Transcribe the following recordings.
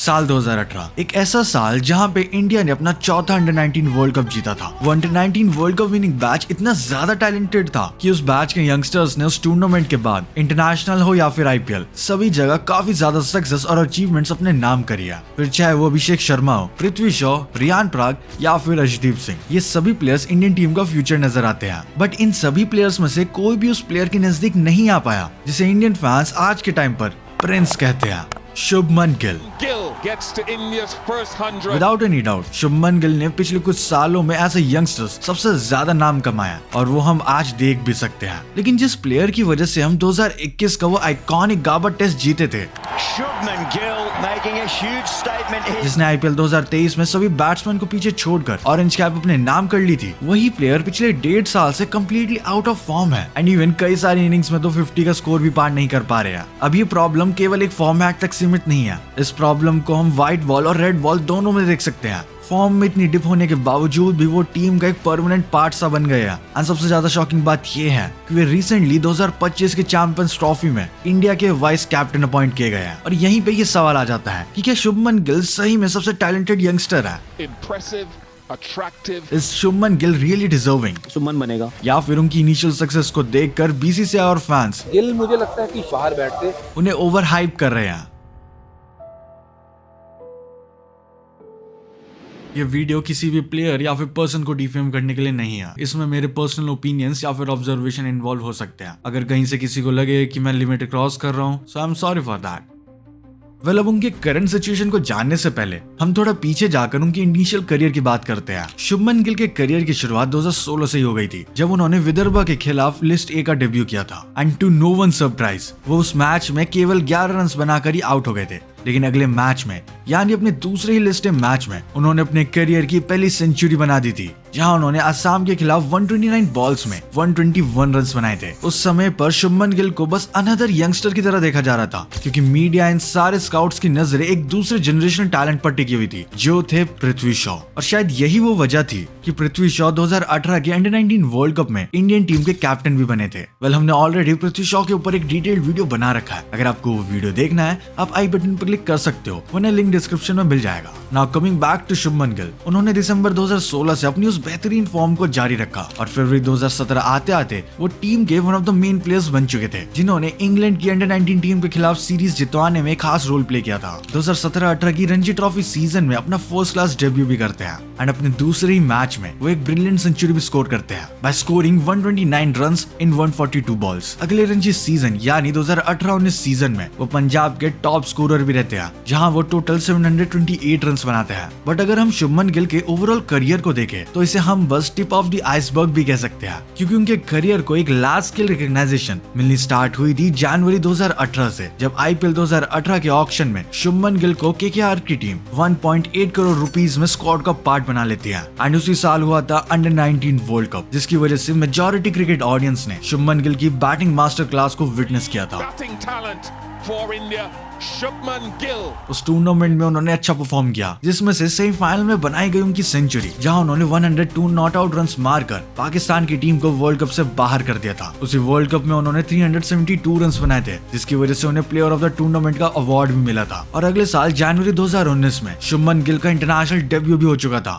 साल 2018 एक ऐसा साल जहां पे इंडिया ने अपना चौथा अंडर 19 वर्ल्ड कप जीता था। वो under 19 world cup winning batch इतना ज्यादा टैलेंटेड था कि उस बैच के यंगस्टर्स ने उस टूर्नामेंट के बाद इंटरनेशनल हो या फिर आईपीएल सभी जगह काफी ज्यादा सक्सेस और अचीवमेंट्स अपने नाम करिया। फिर चाहे वो अभिषेक शर्मा हो, पृथ्वी शॉ, रियान पराग या फिर अर्शदीप सिंह, ये सभी प्लेयर्स इंडियन टीम का फ्यूचर नजर आते हैं। बट इन सभी प्लेयर्स में से कोई भी उस प्लेयर के नजदीक नहीं आ पाया जिसे इंडियन फैंस आज के टाइम पर प्रिंस कहते हैं, Shubman Gill. Without any doubt Shubman Gill ने पिछले कुछ सालों में ऐसे यंगस्टर्स सबसे ज्यादा नाम कमाया और वो हम आज देख भी सकते हैं। लेकिन जिस प्लेयर की वजह से हम 2021 का वो आइकॉनिक गाबा टेस्ट जीते थे, जिसने आईपीएल 2023 में सभी बैट्समैन को पीछे छोड़कर ऑरेंज कैप अपने नाम कर ली थी, वही प्लेयर पिछले 1.5 साल से कम्प्लीटली आउट ऑफ फॉर्म है। एंड इवन कई सारी इनिंग्स में तो 50 का स्कोर भी पार नहीं कर पा रहे हैं। अब ये प्रॉब्लम केवल एक फॉर्मेट तक सीमित नहीं है। इस प्रॉब्लम को हम व्हाइट बॉल और रेड बॉल दोनों में देख सकते हैं। फॉर्म में इतनी डिप होने के बावजूद भी वो टीम का एक परमानेंट पार्ट सा बन गया। एंड सबसे ज्यादा शॉकिंग बात ये है कि वे रिसेंटली 2025 के चैंपियंस ट्रॉफी में इंडिया के वाइस कैप्टन अपॉइंट किए गए हैं। और यहीं पे ये सवाल आ जाता है कि क्या शुभमन गिल सही में सबसे टैलेंटेड यंगस्टर है? Is Shubman Gill really deserving Shubman बनेगा, या फिर उनकी इनिशियल सक्सेस को देखकर बीसीसीआई और फैंस गिल मुझे लगता है कि बाहर बैठते उन्हें ओवर हाइप कर रहे हैं? ये वीडियो किसी भी प्लेयर या फिर पर्सन को डिफेम करने के लिए नहीं है। इसमें मेरे पर्सनल ओपिनियंस या फिर ऑब्जर्वेशन इन्वॉल्व हो सकते हैं। अगर कहीं से किसी को लगे कि मैं लिमिट क्रॉस कर रहा हूँ, so I am sorry for that. Well, अब उनके करंट सिचुएशन को जानने से पहले हम थोड़ा पीछे जाकर उनकी इनिशियल करियर की बात करते हैं। शुभमन गिल के करियर की शुरुआत 2016 से ही हो गई थी, जब उन्होंने विदर्भा के खिलाफ लिस्ट ए का डेब्यू किया था। And to no one surprise, वो उस मैच में केवल 11 रन बनाकर ही आउट हो गए थे। लेकिन अगले मैच में, यानी अपने दूसरे ही लिस्ट ए मैच में, उन्होंने अपने करियर की पहली सेंचुरी बना दी थी, जहां उन्होंने असम के खिलाफ 129 बॉल्स में 121 रन बनाए थे। उस समय पर शुभमन गिल को बस अनदर यंगस्टर की तरह देखा जा रहा था, क्योंकि मीडिया इन सारे स्काउट्स की नजरें एक दूसरे जनरेशन टैलेंट पर टिकी हुई थी, जो थे पृथ्वी शॉ। और शायद यही वो वजह थी कि पृथ्वी शॉ 2018 के अंडर 19 वर्ल्ड कप में इंडियन टीम के कैप्टन भी बने थे। वेल, हमने ऑलरेडी पृथ्वी शॉ के ऊपर एक डिटेल्ड वीडियो बना रखा है। अगर आपको वो वीडियो देखना है, आप आई बटन पर क्लिक कर सकते हो, वरना लिंक डिस्क्रिप्शन में मिल जाएगा। Now coming back to Shubman Gill, उन्होंने दिसंबर 2016 से अपनी उस बेहतरीन फॉर्म को जारी रखा और फरवरी 2017 आते आते वो टीम के one of the main players बन चुके थे, जिन्होंने इंग्लैंड की अंडर 19 टीम के खिलाफ सीरीज जितवाने में खास रोल प्ले किया था। 2017-18 की रणजी ट्रॉफी सीजन में अपना फर्स्ट क्लास डेब्यू भी करते हैं। एंड अपने दूसरे ही मैच में वो एक ब्रिलियंट सेंचुरी भी स्कोर करते हैं by scoring 129 runs in 142 balls. अगले रणजी सीजन यानी 2018-19 सीजन में वो पंजाब के टॉप स्कोरर भी रहते हैं, जहां वो टोटल 728 रन बनाते हैं। बट अगर हम शुभमन गिल के ओवरऑल करियर को देखें, तो इसे हम बस टिप ऑफ द आइसबर्ग भी कह सकते हैं, क्योंकि उनके करियर को एक लार्ज स्केल रिकॉग्नाइजेशन मिलनी स्टार्ट हुई थी जनवरी 2018 से, जब आईपीएल 2018 के ऑक्शन में शुभमन गिल को केकेआर की टीम 1.8 करोड़ रुपीस में स्क्वाड का पार्ट बना लेती है। एंड उसी साल हुआ था अंडर 19 वर्ल्ड कप, जिसकी वजह से मेजॉरिटी क्रिकेट ऑडियंस ने शुभमन गिल की बैटिंग मास्टर क्लास को विटनेस किया था। उस टूर्नामेंट में उन्होंने अच्छा परफॉर्म किया, जिसमें से सेमीफाइनल में बनाई गई उनकी सेंचुरी, जहां उन्होंने 102 नॉट आउट रन मारकर पाकिस्तान की टीम को वर्ल्ड कप से बाहर कर दिया था। उसी वर्ल्ड कप में उन्होंने 372 रन बनाए थे, जिसकी वजह से उन्हें प्लेयर ऑफ द टूर्नामेंट का अवार्ड भी मिला था। और अगले साल जनवरी 2019 में शुभमन गिल का इंटरनेशनल डेब्यू भी हो चुका था।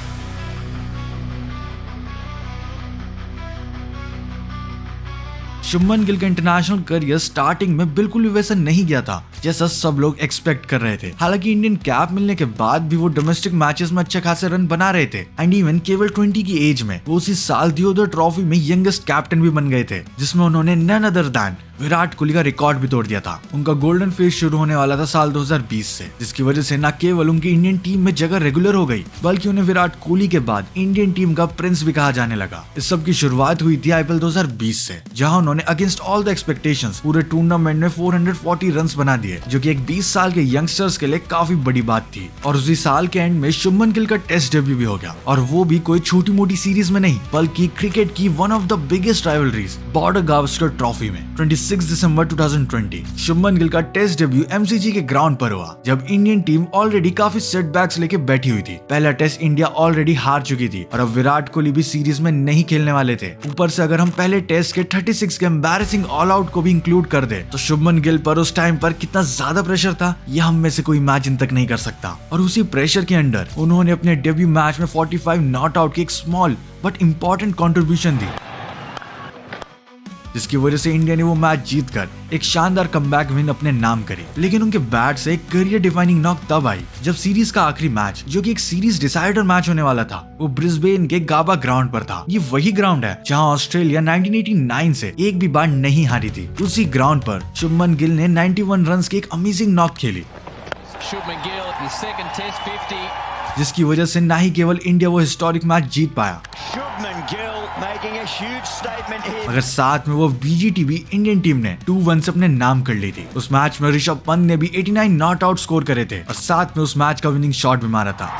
शुभमन गिल का इंटरनेशनल करियर स्टार्टिंग में बिल्कुल भी वैसा नहीं गया था जैसा सब लोग एक्सपेक्ट कर रहे थे। हालांकि इंडियन कैप मिलने के बाद भी वो डोमेस्टिक मैचेस में अच्छे खासे रन बना रहे थे। एंड इवन केवल 20 की एज में वो उसी साल दियोदर ट्रॉफी में यंगेस्ट कैप्टन भी बन गए थे, जिसमें उन्होंने none other than Virat Kohli का रिकॉर्ड भी तोड़ दिया था। उनका गोल्डन फेज शुरू होने वाला था साल 2020 से, जिसकी वजह से न केवल उनकी इंडियन टीम में जगह रेगुलर हो गई, बल्कि उन्हें विराट कोहली के बाद इंडियन टीम का प्रिंस भी कहा जाने लगा। इस सब की शुरुआत हुई थी आईपीएल 2020 से, जहां उन्होंने अगेंस्ट ऑल द एक्सपेक्टेशंस पूरे टूर्नामेंट में 440 रन बना दिए, जो कि एक 20 साल के यंगस्टर्स के लिए काफी बड़ी बात थी। और उसी साल के एंड में शुभमन गिल का टेस्ट डेब्यू भी हो गया, और वो भी कोई छोटी मोटी सीरीज में नहीं, बल्कि क्रिकेट की one of the biggest rivalries border Gavaskar trophy में। 26 6 दिसंबर 2020 शुभमन गिल का टेस्ट डेब्यू एमसीजी के ग्राउंड पर हुआ, जब इंडियन टीम ऑलरेडी काफी सेटबैक्स लेके बैठी हुई थी। पहला टेस्ट इंडिया ऑलरेडी हार चुकी थी और अब विराट कोहली भी सीरीज में नहीं खेलने वाले थे। ऊपर से अगर हम पहले टेस्ट के 36 के एम्बैरेसिंग ऑल आउट को भी इंक्लूड कर दे तो शुभमन गिल पर उस टाइम पर कितना ज्यादा प्रेशर था, यह हम में से कोई इमेजिन तक नहीं कर सकता। और उसी प्रेशर के अंडर उन्होंने अपने डेब्यू मैच में 45 नॉट आउट की एक स्मॉल बट इंपॉर्टेंट कंट्रीब्यूशन दी, जिसकी वजह से इंडिया ने वो मैच जीतकर एक शानदार कमबैक विन अपने नाम करी। लेकिन उनके बैट से एक करियर डिफाइनिंग नॉक तब आई जब सीरीज का आखिरी मैच, जो कि एक सीरीज डिसाइडर मैच होने वाला था, वो ब्रिस्बेन के गाबा ग्राउंड पर था। ये वही ग्राउंड है जहां ऑस्ट्रेलिया 1989 से एक भी बार नहीं हारी थी। उसी ग्राउंड पर शुभमन गिल ने 91 रन्स की एक अमेजिंग नॉक खेली, जिसकी वजह से न ही केवल इंडिया वो हिस्टोरिक मैच जीत पाया, मगर साथ में वो बीजीटी भी इंडियन टीम ने 2-1 से अपने नाम कर ली थी। उस मैच में ऋषभ पंत ने भी 89 नॉट आउट स्कोर करे थे और साथ में उस मैच का विनिंग शॉट भी मारा था।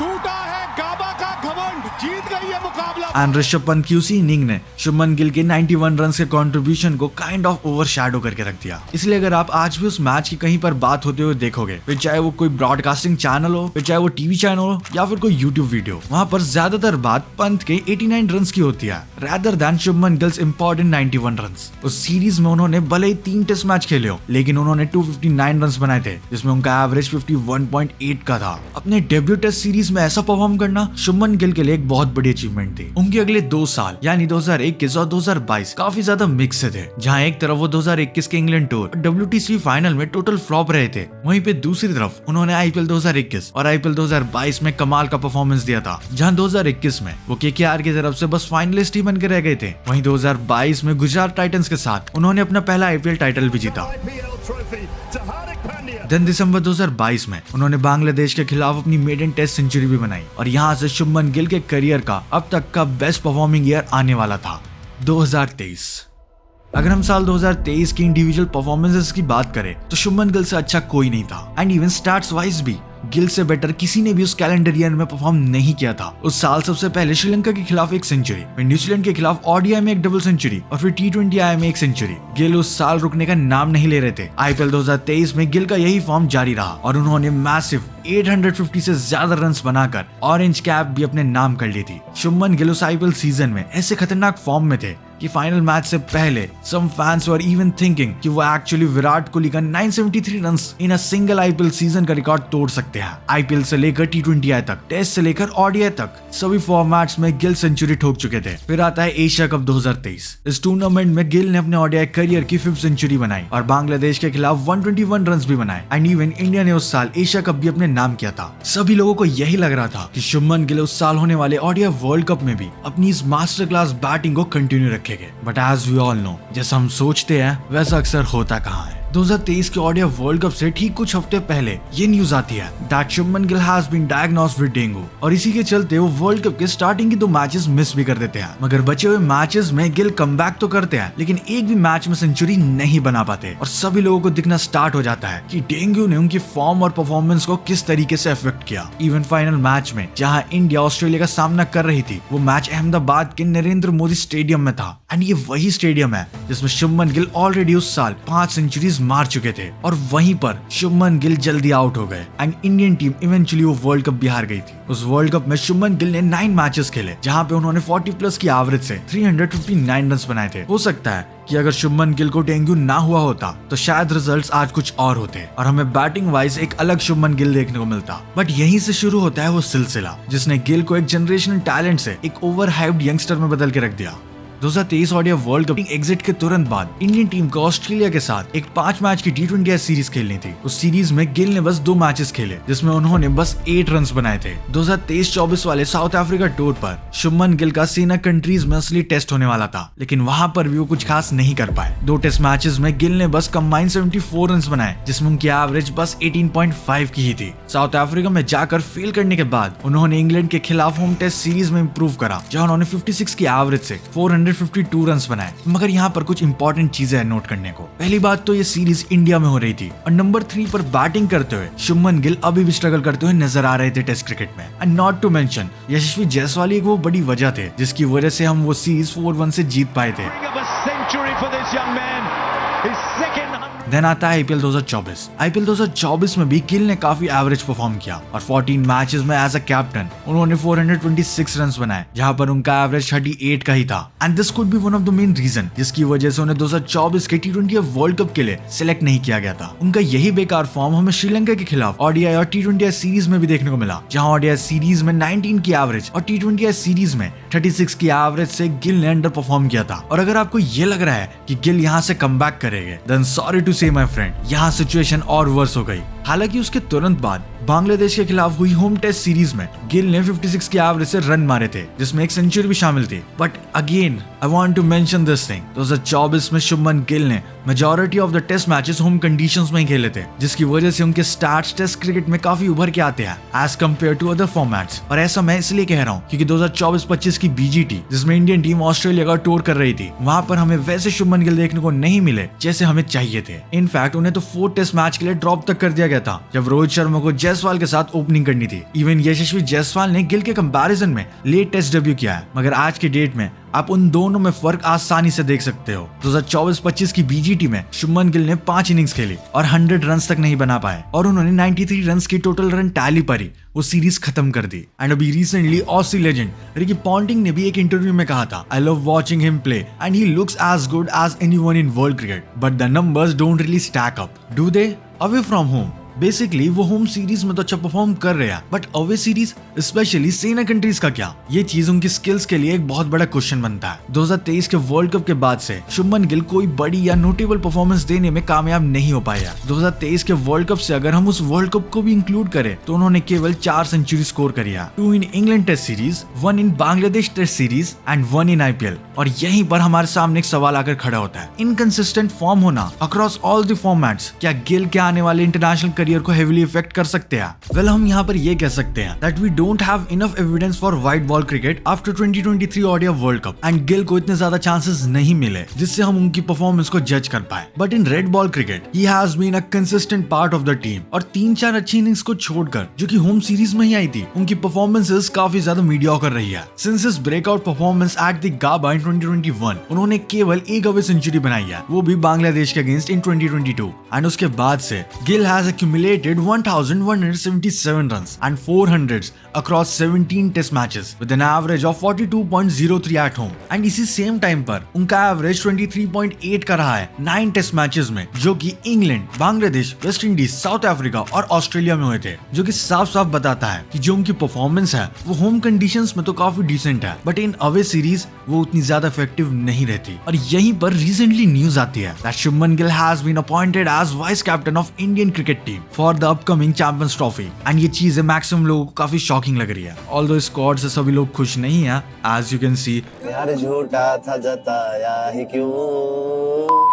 एंड ऋषभ पंत की उसी इनिंग ने शुभमन गिल के 91 रन के कंट्रीब्यूशन को काइंड ऑफ ओवरशैडो करके रख दिया। इसलिए अगर आप आज भी उस मैच की कहीं पर बात होते हुए देखोगे, फिर चाहे वो कोई ब्रॉडकास्टिंग चैनल हो, फिर चाहे वो टीवी चैनल हो या फिर कोई यूट्यूब वीडियो, वहाँ पर ज्यादातर बात पंत के 89 रन की होती है rather than Shubman gills important 91 run. उस सीरीज में उन्होंने भले ही 3 टेस्ट मैच खेले हो, लेकिन उन्होंने 259 रन बनाए थे, जिसमें उनका एवरेज 51.8 का था। अपने डेब्यू टेस्ट सीरीज में ऐसा परफॉर्म करना शुभमन गिल के लिए एक बहुत बड़ी अचीवमेंट थी। उनके अगले 2 साल यानी 2021 और 2022 काफी ज्यादा मिक्स से थे, जहां एक तरफ वो 2021 के इंग्लैंड टूर और WTC फाइनल में टोटल फ्लॉप रहे थे, वहीं पे दूसरी तरफ उन्होंने IPL 2021 और IPL 2022 में कमाल का परफॉर्मेंस दिया था। जहां 2021 में वो KKR की तरफ से बस फाइनलिस्ट ही बन के रह गए थे, वहीं 2022 में गुजरात टाइटंस के साथ उन्होंने अपना पहला IPL टाइटल भी जीता। दिन दिसंबर 2022 में उन्होंने बांग्लादेश के खिलाफ अपनी मेडन टेस्ट सेंचुरी भी बनाई और यहाँ से शुभमन गिल के करियर का अब तक का बेस्ट परफॉर्मिंग ईयर आने वाला था 2023। अगर हम साल 2023 की इंडिविजुअल परफॉर्मेंसेस की बात करें तो शुभमन गिल से अच्छा कोई नहीं था, एंड इवन स्टैट्स वाइज भी गिल से बेटर किसी ने भी उस कैलेंडर ईयर में परफॉर्म नहीं किया था। उस साल सबसे पहले श्रीलंका के खिलाफ एक सेंचुरी, फिर न्यूजीलैंड के खिलाफ ODI में एक डबल सेंचुरी और फिर T20I में एक सेंचुरी। गिल उस साल रुकने का नाम नहीं ले रहे थे। IPL 2023 में गिल का यही फॉर्म जारी रहा और उन्होंने मैसिव 850 से ज्यादा रन्स बनाकर ऑरेंज कैप भी अपने नाम कर ली थी। शुभमन गिल उस IPL सीजन में ऐसे खतरनाक फॉर्म में थे कि फाइनल मैच से पहले सम फैंस वर इवन थिंकिंग कि वो एक्चुअली विराट कोहली का 973 runs in a single IPL season का रिकॉर्ड तोड़ सकते हैं। IPL से लेकर T20I तक, टेस्ट से लेकर ODI तक सभी फॉर्मेट्स में गिल सेंचुरी ठोक चुके थे। फिर आता है एशिया कप 2023। इस टूर्नामेंट में गिल ने अपने ODI करियर की 5th सेंचुरी बनाई और बांग्लादेश के खिलाफ 121 रन्स भी बनाए, एंड इवन इंडिया ने उस साल एशिया कप भी अपने नाम किया था। सभी लोगों को यही लग रहा था कि शुभमन गिल उस साल होने वाले ODI वर्ल्ड कप में भी अपनी इस मास्टर क्लास बैटिंग को कंटिन्यू रखेंगे, but as we all know, जैसा हम सोचते हैं वैसा अक्सर होता कहाँ है। 2023 के ODI वर्ल्ड कप से ठीक कुछ हफ्ते पहले ये न्यूज आती है that Shubman Gill has been diagnosed with dengue, और इसी के चलते वो वर्ल्ड कप के स्टार्टिंग की 2 मैचेस मिस भी कर देते हैं। मगर बचे हुए मैचेस में गिल कमबैक तो करते हैं, लेकिन एक भी मैच में सेंचुरी नहीं बना पाते और सभी लोगों को दिखना स्टार्ट हो जाता है कि डेंगू ने उनकी फॉर्म और परफॉर्मेंस को किस तरीके से अफेक्ट किया। इवन फाइनल मैच में जहां इंडिया ऑस्ट्रेलिया का सामना कर रही थी, वो मैच अहमदाबाद के नरेंद्र मोदी स्टेडियम में था, एंड ये वही स्टेडियम है जिसमें शुभमन गिल ऑलरेडी उस साल 5 सेंचुरीज मार चुके थे, और वहीं पर शुभमन गिल जल्दी आउट हो गए एंड इंडियन टीम इवेंचुअली वो वर्ल्ड कप भी हार गई थी। उस वर्ल्ड कप में शुभमन गिल ने 9 मैचेस खेले, जहां पे उन्होंने 40+ की एवरेज से 359 रन बनाए थे। हो सकता है कि अगर शुभमन गिल को डेंगू ना हुआ होता तो शायद रिजल्ट्स आज कुछ और होते और हमें बैटिंग वाइज एक अलग शुभमन गिल देखने को मिलता। बट यहीं से शुरू होता है वो सिलसिला जिसने गिल को एक जनरेशनल टैलेंट से एक ओवर हाइप्ड यंगस्टर में बदल के रख दिया। 2023 ODI वर्ल्ड कप एग्जिट के तुरंत बाद इंडियन टीम को ऑस्ट्रेलिया के साथ एक 5 मैच की T20I सीरीज खेलनी थी। उस सीरीज में गिल ने बस 2 मैचेस खेले, जिसमें उन्होंने बस 8 रन बनाए थे। 2023-24 वाले साउथ अफ्रीका टूर पर शुभमन गिल का सेना कंट्रीज में असली टेस्ट होने वाला था, लेकिन वहां पर भी वो कुछ खास नहीं कर पाए। 2 टेस्ट मैचेस में गिल ने बस कंबाइंड 74 रन बनाए, जिसमें उनकी एवरेज बस 18.5 की ही थी। साउथ अफ्रीका में जाकर फेल करने के बाद उन्होंने इंग्लैंड के खिलाफ होम टेस्ट सीरीज में इंप्रूव करा, जहां उन्होंने 56 की एवरेज से 452 रन बनाए। मगर यहाँ पर कुछ इंपॉर्टेंट चीजें हैं नोट करने को। पहली बात तो ये सीरीज इंडिया में हो रही थी, और नंबर 3 पर बैटिंग करते हुए शुभमन गिल अभी भी स्ट्रगल करते हुए नजर आ रहे थे टेस्ट क्रिकेट में। एंड नॉट टू मेंशन यशस्वी जायसवाल एक वो बड़ी वजह थे जिसकी वजह से हम वो सीरीज 4-1 से जीत पाए थे। देन आता है आईपीएल 2024। आईपीएल 2024 में भी गिल ने काफी एवरेज परफॉर्म किया और 14 मैचेस में एज अ कैप्टन उन्होंने 426 रन्स बनाए, जहां पर उनका एवरेज 38 का ही था। And this could be one of the main reason जिसकी वजह से उन्हें 2024 के T20 वर्ल्ड कप के लिए सिलेक्ट नहीं किया गया था। उनका यही बेकार फॉर्म हमें श्रीलंका के खिलाफ ओडीआई और T20 सीरीज में भी देखने को मिला, जहां ओडीआई सीरीज में 19 की एवरेज और T20 सीरीज में 36 की एवरेज से गिल ने अंडर परफॉर्म किया था। और अगर आपको ये लग रहा है कि गिल यहाँ से कमबैक करेंगे, देन सॉरी टू से माय फ्रेंड, यहाँ सिचुएशन और वर्स हो गई। हालांकि उसके तुरंत बाद बांग्लादेश के खिलाफ हुई होम टेस्ट सीरीज में गिल ने 56 की एवरेज से रन मारे थे, जिसमें एक सेंचुरी भी शामिल थी। But again I want to mention this thing, 2024 में शुभमन गिल ने majority of the test matches home conditions में ही खेले थे, जिसकी वजह से उनके स्टार्ट्स टेस्ट क्रिकेट में काफी उभर के आते हैं as compared to other formats. और ऐसा मैं इसलिए कह रहा हूँ क्योंकि 2024-25 की बीजीटी जिसमें इंडियन टीम ऑस्ट्रेलिया का टूर कर रही थी, वहां पर हमें वैसे शुभमन गिल देखने को नहीं मिले जैसे हमें चाहिए थे। इनफैक्ट उन्हें तो 4 टेस्ट मैच के लिए ड्रॉप तक कर दिया गया था जब रोहित शर्मा को जायसवाल के साथ ओपनिंग करनी थी। इवन यशस्वी जायसवाल ने गिल के कंपैरिजन में लेट टेस्ट डेब्यू किया है, मगर आज के डेट में आप उन दोनों में फर्क आसानी से देख सकते हो। 2024-25 की बीजीटी में शुभमन गिल ने 5 इनिंग्स खेली और 100 रन तक नहीं बना पाए और उन्होंने 93 रन की टोटल रन टैली पर ही वो सीरीज खत्म कर दी। एंड अभी recently Aussie legend Ricky Ponting ने भी एक इंटरव्यू में कहा था, I love watching him play and he looks as good as anyone in world cricket but the numbers don't really stack up, do they? Away from home basically वो home series में तो अच्छा perform कर रहे हैं, but away series specially SENA countries का क्या? ये चीज उनकी स्किल्स के लिए एक बहुत बड़ा क्वेश्चन बनता है। 2023 के वर्ल्ड कप के बाद से शुभमन गिल कोई बड़ी या नोटेबल परफॉर्मेंस देने में कामयाब नहीं हो पाया। 2023 के वर्ल्ड कप से अगर हम उस वर्ल्ड कप को भी इंक्लूड करें तो उन्होंने केवल 4 सेंचुरी स्कोर करी है, 2 in England test series, 1 in Bangladesh test series and 1 in IPL. और यहीं पर हमारे सामने एक सवाल आकर खड़ा होता है, इनकंसिस्टेंट फॉर्म होना अक्रॉस ऑल द फॉर्मेट्स क्या गिल के आने वाले इंटरनेशनल करियर को हेवीली इफेक्ट कर सकते हैं? वेल, हम यहाँ पर ये कह सकते हैं that we don't have enough evidence for white ball cricket after 2023 ODI world cup and Gill को इतने ज्यादा चांसेस नहीं मिले जिससे हम उनकी परफॉर्मेंस को जज कर पाए। But in red ball cricket he has been a consistent part of the team और 3-4 अच्छी इनिंग्स को छोड़कर जो कि होम सीरीज में ही आई थी, उनकी परफॉर्मेंसेस काफी ज्यादा मीडियोकर रही है। Since his breakout performance at the Gabba in 2021 उन्होंने केवल एक अवे सेंचुरी बनाई है, वो भी बांग्लादेश के अगेंस्ट इन 2022 एंड उसके बाद से Gill has accumulated 1177 runs and 400s across 17 test matches with an average of 42.03 at home and इसी सेम टाइम पर उनका एवरेज 23.8 का रहा है 9 टेस्ट मैचेस में, जो कि England, Bangladesh, West Indies, south Africa और ऑस्ट्रेलिया में हुए थे, जो कि साफ साफ बताता है कि जो उनकी परफॉर्मेंस है वो होम कंडीशंस में तो काफी डिसेंट है, बट इन अवे सीरीज वो उतनी ज्यादा इफेक्टिव नहीं रहती। और यहीं पर रिसेंटली न्यूज आती है that Shubman Gill has been appointed as vice captain of Indian cricket team for the upcoming champions trophy and ये चीजें मैक्सिमम लोगों को काफी शॉकिंग लग रही है। ऑल्दो स्क्वाड से सभी लोग खुश नहीं है, एज यू कैन सी यार झूठा था जताया ही क्यों।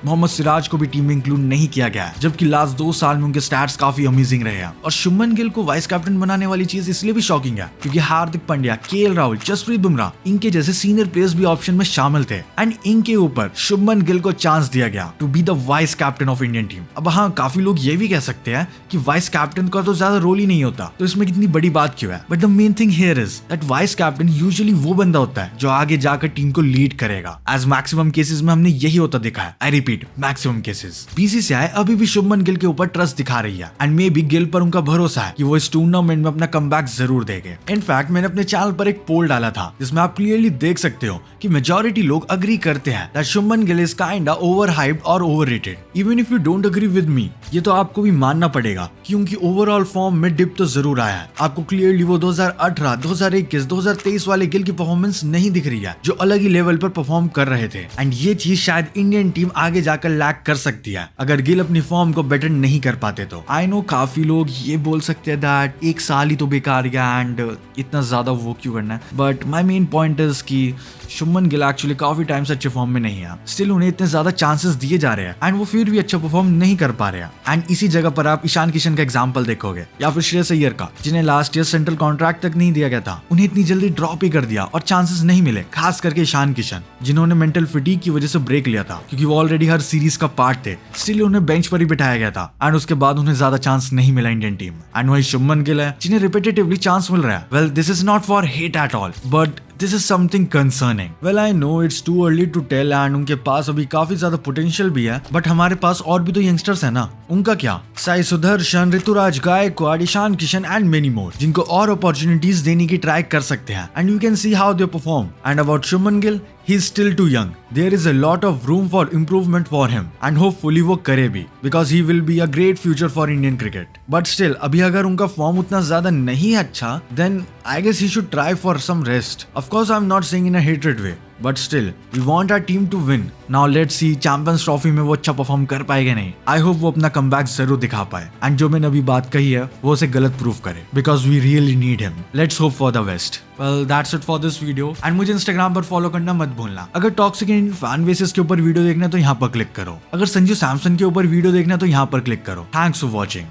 मोहम्मद सिराज को भी टीम में इंक्लूड नहीं किया गया, जबकि लास्ट 2 साल में उनके स्टैट्स काफी अमेजिंग रहे हैं। और शुभमन गिल को वाइस कैप्टन बनाने वाली चीज इसलिए भी शॉकिंग है क्योंकि हार्दिक पांड्या, केएल राहुल, जसप्रीत बुमराह, इनके जैसे सीनियर प्लेयर्स भी ऑप्शन में शामिल थे एंड इनके ऊपर शुभमन गिल को चांस दिया गया to be the vice captain of Indian team. अब हाँ, काफी लोग ये भी कह सकते हैं कि वाइस कैप्टन का तो ज्यादा रोल ही नहीं होता, तो इसमें कितनी बड़ी बात क्यों है? But the main thing here is that vice captain usually वो बंदा होता है जो आगे जाकर टीम को लीड करेगा। एज मैक्सिमम केसेस में हमने यही होता देखा है। I repeat, maximum cases. BCCI अभी भी शुभमन गिल के ऊपर ट्रस्ट दिखा रही है एंड मे बी गिल पर उनका भरोसा है कि वो इस टूर्नामेंट में अपना कमबैक जरूर देंगे। इनफैक्ट मैंने अपने चैनल पर एक पोल डाला था जिसमें आप क्लियरली देख सकते हो कि मेजॉरिटी लोग अग्री करते हैं that Shubman Gill is kind of overhyped और overrated. Even if you don't agree with me, ये तो आपको भी मानना पड़ेगा कि उनकी ओवरऑल फॉर्म में डिप तो जरूर आया है। आपको क्लियरली वो 2018, 2021, 2023 वाले गिल की परफॉर्मेंस नहीं दिख रही है जो अलग ही लेवल पर परफॉर्म कर रहे थे एंड ये चीज शायद इंडियन टीम आगे जाकर लैक कर सकती है अगर गिल अपनी फॉर्म को बेटर नहीं कर पाते तो। आई नो काफी लोग ये बोल सकते हैं दैट 1 साल ही तो बेकार गया एंड इतना ज्यादा वो क्यों करना है, but my main point is कि शुभमन गिल एक्चुअली काफी टाइम से अच्छे फॉर्म में नहीं है। स्टिल उन्हें इतने ज्यादा चांसेस दिए जा रहे हैं एंड वो फिर भी अच्छा परफॉर्म नहीं कर पा रहे हैं। एंड इसी जगह पर आप ईशान किशन का एग्जांपल देखोगे या फिर श्रेयस अय्यर का, जिन्हें लास्ट ईयर सेंट्रल कॉन्ट्रैक्ट तक नहीं दिया गया था, उन्हें इतनी जल्दी ड्रॉप ही कर दिया और चांसेस नहीं मिले। खास करके ईशान किशन, जिन्होंने मेंटल फटीग की वजह से ब्रेक लिया था क्योंकि वो ऑलरेडी हर सीरीज का पार्ट थे, स्टिल उन्हें बेंच पर ही बिठाया गया था एंड उसके बाद उन्हें ज्यादा चांस नहीं मिला इंडियन टीम। एंड वही शुभमन गिल है जिन्हें रिपीटेटिवली चांस मिल रहा है। Well, this is not for hate at all, but this is something concerning. Well I know it's too early to tell and उनके पास अभी काफी ज्यादा पोटेंशियल भी है, बट हमारे पास और भी तो यंगस्टर्स है ना, उनका क्या? Sai Sudharsan, Ruturaj Gaikwad, Ishan Kishan and many more, जिनको और अपॉर्चुनिटीज देने की ट्राई कर सकते हैं and you can see how they perform. And about Shubman Gill, he is still too young. There is a lot of room for improvement for him and hopefully वो करे भी, because he will be a great future for Indian cricket. But still अभी अगर उनका form उतना ज्यादा नहीं अच्छा, then I guess he should try for some rest. Of course I'm not saying in a hatred way, but still we want our team to win. Now let's see Champions Trophy में वो अच्छा perform कर पाएगा नहीं। I hope वो अपना comeback जरूर दिखा पाए एंड जो मैंने अभी बात कही है वो उसे गलत प्रूफ करे, because we really need him. Let's hope for the best. Well, that's it for this video. And मुझे Instagram पर फॉलो करना मत भूलना। अगर टॉक्सिक इंडियन फैन बेसिस के ऊपर वीडियो देखना है तो यहाँ पर क्लिक करो, अगर संजू सैमसन के ऊपर वीडियो देखना है तो यहाँ पर क्लिक करो। Thanks for watching.